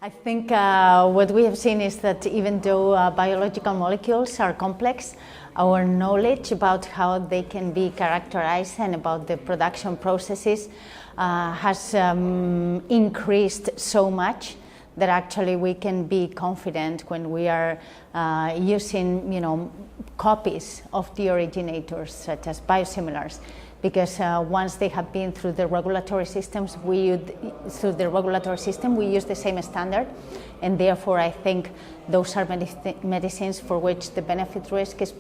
I think what we have seen is that even though biological molecules are complex, our knowledge about how they can be characterized and about the production processes has increased so much that actually we can be confident when we are using, copies of the originators, such as biosimilars, because once they have been through the regulatory systems, we use the same standard, and therefore I think those are medicines for which the benefit risk is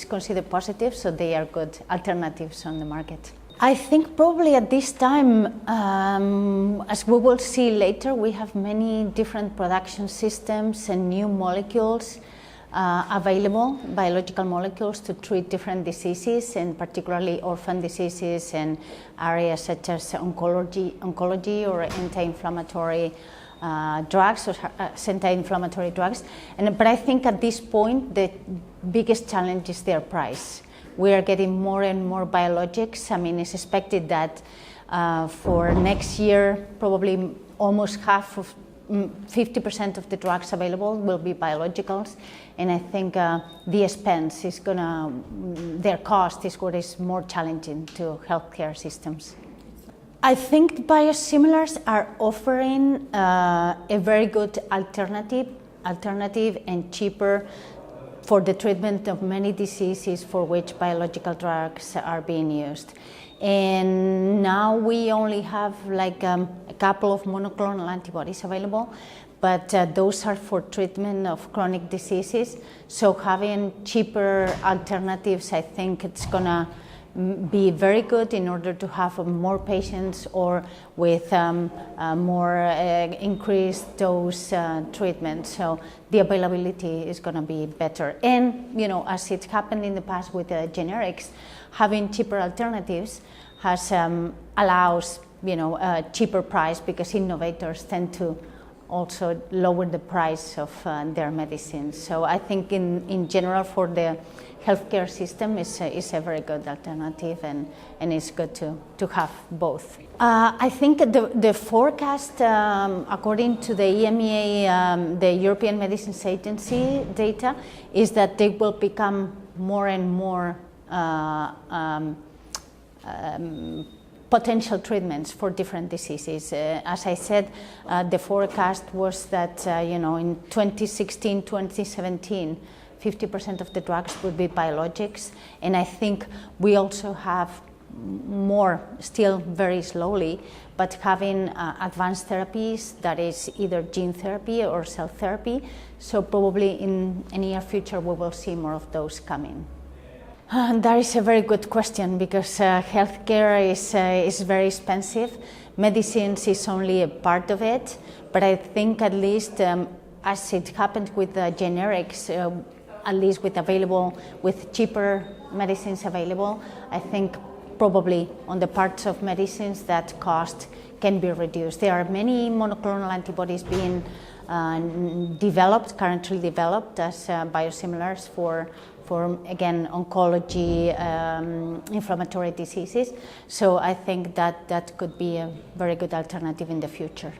considered positive, so they are good alternatives on the market. I think probably at this time, as we will see later, we have many different production systems and new molecules available, biological molecules to treat different diseases, and particularly orphan diseases and areas such as oncology or anti-inflammatory drugs or anti-inflammatory drugs. But I think at this point the biggest challenge is their price. We are getting more and more biologics. I mean, it's expected that for next year, probably almost half of 50% of the drugs available will be biologicals, and I think the expense is their cost is what is more challenging to healthcare systems. I think biosimilars are offering a very good alternative and cheaper for the treatment of many diseases for which biological drugs are being used. And now we only have like a couple of monoclonal antibodies available, but those are for treatment of chronic diseases. So having cheaper alternatives, I think it's gonna be very good in order to have more patients or with more increased dose treatment. So the availability is going to be better. And as it happened in the past with generics, having cheaper alternatives allows a cheaper price, because innovators tend to also lower the price of their medicines. So I think in general for the healthcare system is a very good alternative, and it's good to have both. I think the forecast, according to the EMEA, the European Medicines Agency data, is that they will become more and more potential treatments for different diseases. As I said, the forecast was that in 2016, 2017, 50% of the drugs would be biologics, and I think we also have more, still very slowly, but having advanced therapies, that is either gene therapy or cell therapy. So probably in the near future we will see more of those coming. That is a very good question, because healthcare is very expensive. Medicines is only a part of it, but I think at least as it happened with the generics, at least with cheaper medicines available, I think probably on the parts of medicines that cost can be reduced. There are many monoclonal antibodies being currently developed as biosimilars for again, oncology, inflammatory diseases. So I think that could be a very good alternative in the future.